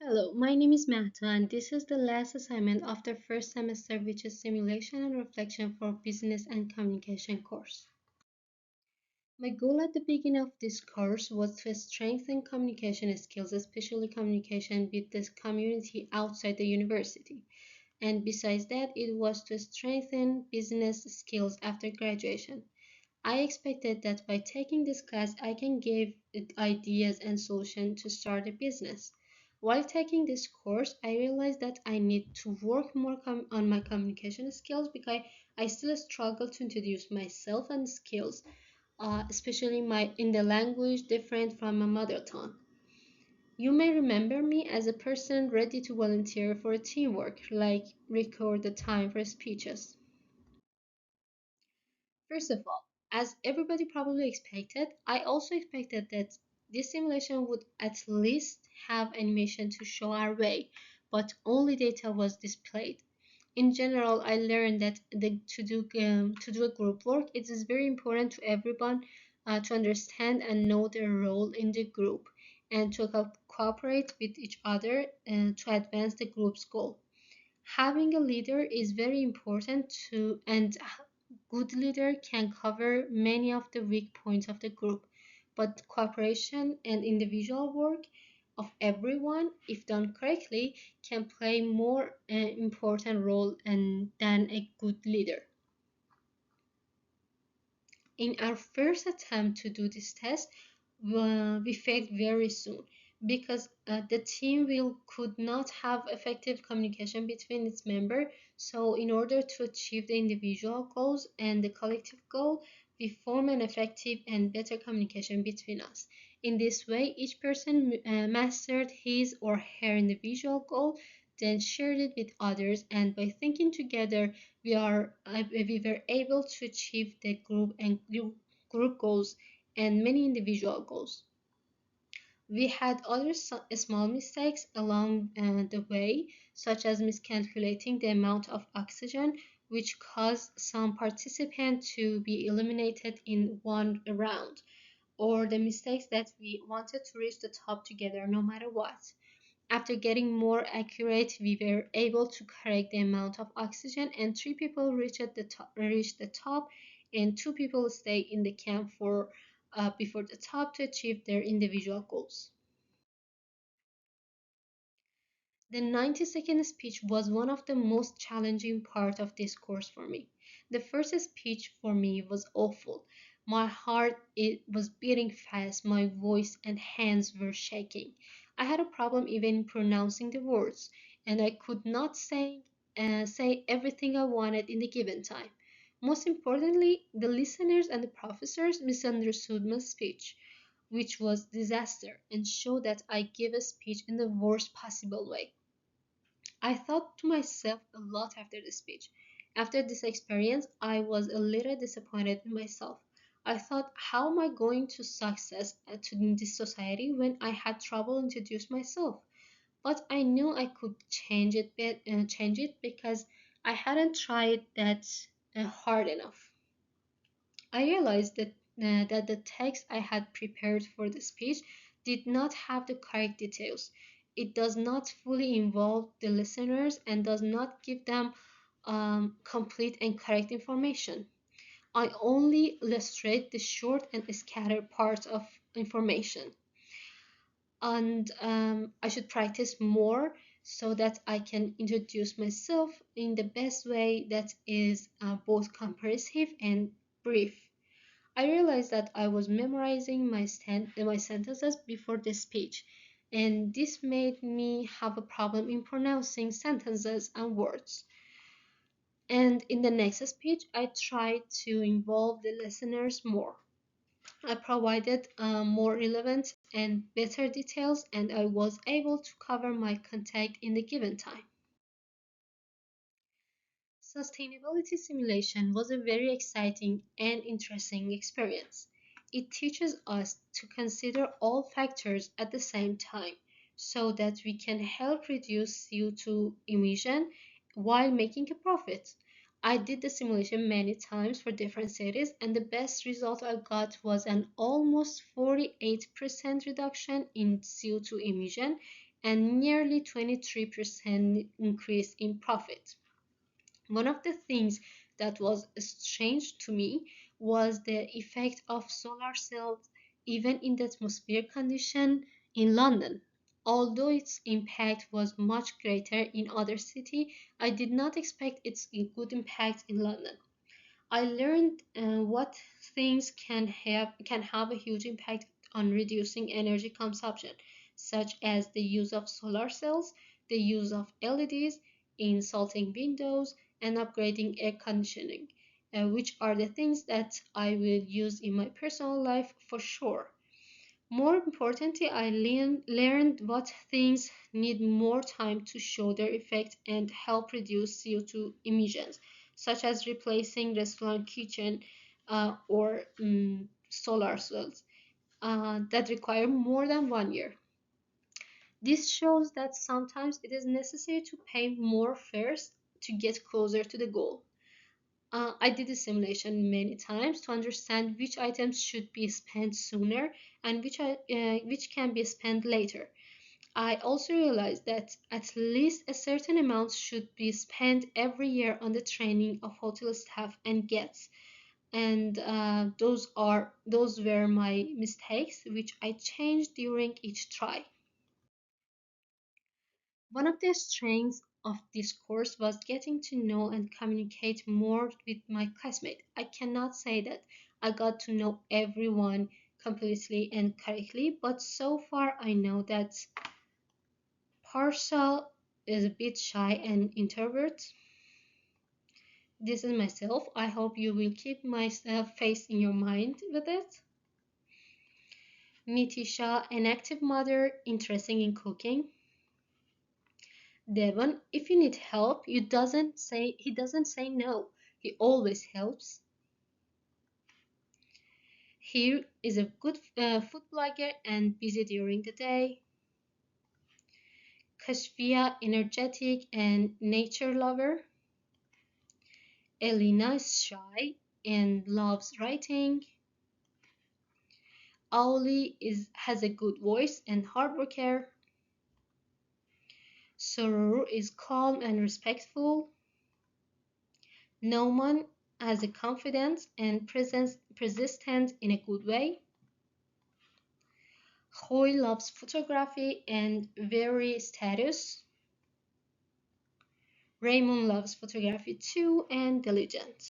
Hello, my name is Mata, and this is the last assignment of the first semester, which is Simulation and Reflection for Business and Communication course. My goal at the beginning of this course was to strengthen communication skills, especially communication with the community outside the university. And besides that, it was to strengthen business skills after graduation. I expected that by taking this class, I can give it ideas and solutions to start a business. While taking this course, I realized that I need to work more on my communication skills because I still struggle to introduce myself and skills, especially my in the language different from my mother tongue. You may remember me as a person ready to volunteer for teamwork, like record the time for speeches. First of all, as everybody probably expected, I also expected that this simulation would at least have animation to show our way, but only data was displayed. In general, I learned that to do a group work, it is very important to everyone to understand and know their role in the group and to cooperate with each other and to advance the group's goal. Having a leader is very important to and good leader can cover many of the weak points of the group, but cooperation and individual work of everyone, if done correctly, can play more important role than a good leader. In our first attempt to do this test, we failed very soon because the team will could not have effective communication between its members. So in order to achieve the individual goals and the collective goal, we form an effective and better communication between us. In this way, each person mastered his or her individual goal, then shared it with others, and by thinking together, we were able to achieve the group goals and many individual goals. We had other small mistakes along the way, such as miscalculating the amount of oxygen, which caused some participants to be eliminated in one round, or the mistakes that we wanted to reach the top together no matter what. After getting more accurate, we were able to correct the amount of oxygen, and three people reached the top, and two people stay in the camp for before the top to achieve their individual goals. The 90-second speech was one of the most challenging part of this course for me. The first speech for me was awful. My heart it was beating fast, my voice and hands were shaking. I had a problem even pronouncing the words, and I could not say everything I wanted in the given time. Most importantly, the listeners and the professors misunderstood my speech, which was disaster and showed that I gave a speech in the worst possible way. I thought to myself a lot after the speech. After this experience, I was a little disappointed in myself. I thought, how am I going to success in this society when I had trouble introduce myself? But I knew I could change it because I hadn't tried that hard enough. I realized that the text I had prepared for the speech did not have the correct details. It does not fully involve the listeners and does not give them complete and correct information. I only illustrate the short and scattered parts of information. And I should practice more so that I can introduce myself in the best way that is both comprehensive and brief. I realized that I was memorizing my sentences before the speech, and this made me have a problem in pronouncing sentences and words. And in the next speech, I tried to involve the listeners more. I provided more relevant and better details, and I was able to cover my content in the given time. Sustainability simulation was a very exciting and interesting experience. It teaches us to consider all factors at the same time so that we can help reduce CO2 emission while making a profit. I did the simulation many times for different cities, and the best result I got was an almost 48% reduction in CO2 emission and nearly 23% increase in profit. One of the things that was strange to me was the effect of solar cells even in the atmospheric condition in London. Although its impact was much greater in other cities, I did not expect its good impact in London. I learned what things can have a huge impact on reducing energy consumption, such as the use of solar cells, the use of LEDs, insulting windows, and upgrading air conditioning, which are the things that I will use in my personal life for sure. More importantly, I learned what things need more time to show their effect and help reduce CO2 emissions, such as replacing restaurant kitchen or solar cells that require more than 1 year. This shows that sometimes it is necessary to pay more first to get closer to the goal. I did the simulation many times to understand which items should be spent sooner and which can be spent later. I also realized that at least a certain amount should be spent every year on the training of hotel staff and guests. And those were my mistakes, which I changed during each try. One of the strengths of this course was getting to know and communicate more with my classmates. I cannot say that I got to know everyone completely and correctly, but so far I know that Parcel is a bit shy and introvert. This is myself. I hope you will keep my face in your mind with it. Nitisha, an active mother, interested in cooking. Devon, if you need help, he doesn't say no. He always helps. Here is a good food blogger and busy during the day. Kashfia, energetic and nature lover. Elena is shy and loves writing. Auli has a good voice and hard worker. Soror is calm and respectful. Nauman has a confidence and presence persistent in a good way. Hoy loves photography and very status. Raymond loves photography too and diligent.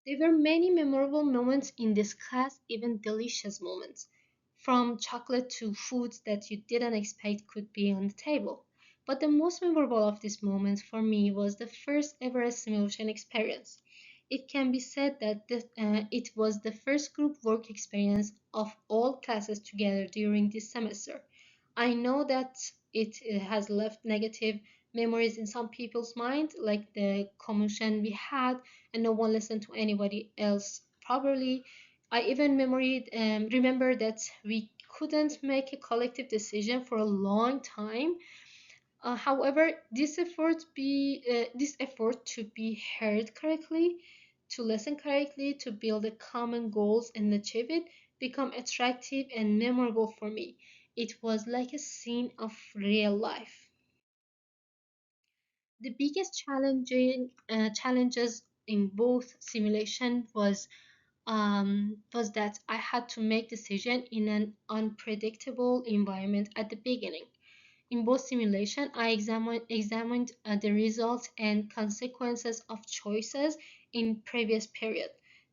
There were many memorable moments in this class, even delicious moments, from chocolate to foods that you didn't expect could be on the table. But the most memorable of these moments for me was the first ever simulation experience. It can be said that it was the first group work experience of all classes together during this semester. I know that it has left negative memories in some people's mind, like the commotion we had and no one listened to anybody else properly. I even remember that we couldn't make a collective decision for a long time. However, this effort to be heard correctly, to listen correctly, to build a common goals and achieve it, become attractive and memorable for me. It was like a scene of real life. The biggest challenges in both simulation was that I had to make decision in an unpredictable environment at the beginning. In both simulation, I examined the results and consequences of choices in previous period.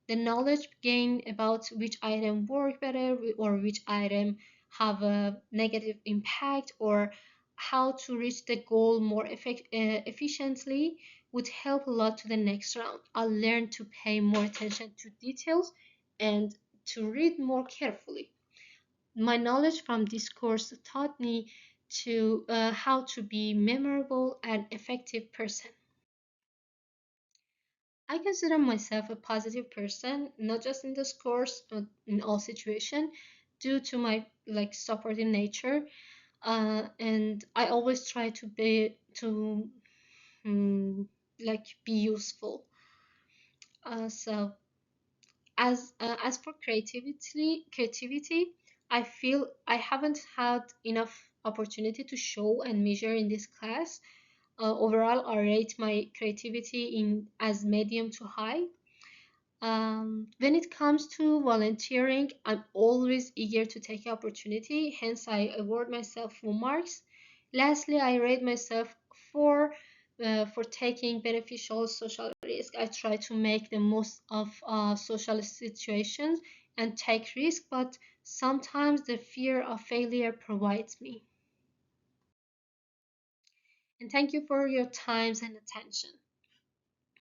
The knowledge gained about which item work better or which item have a negative impact or how to reach the goal more efficiently would help a lot to the next round. I learned to pay more attention to details and to read more carefully. My knowledge from this course taught me to how to be memorable and effective person. I consider myself a positive person, not just in this course, but in all situations, due to my like supportive nature. And I always try to like be useful. So as for creativity, I feel I haven't had enough opportunity to show and measure in this class. Overall, I rate my creativity in as medium to high. When it comes to volunteering, I'm always eager to take opportunity, hence I award myself full marks. Lastly, I rate myself for for taking beneficial social risk. I try to make the most of social situations and take risk, but sometimes the fear of failure provides me. And thank you for your times and attention.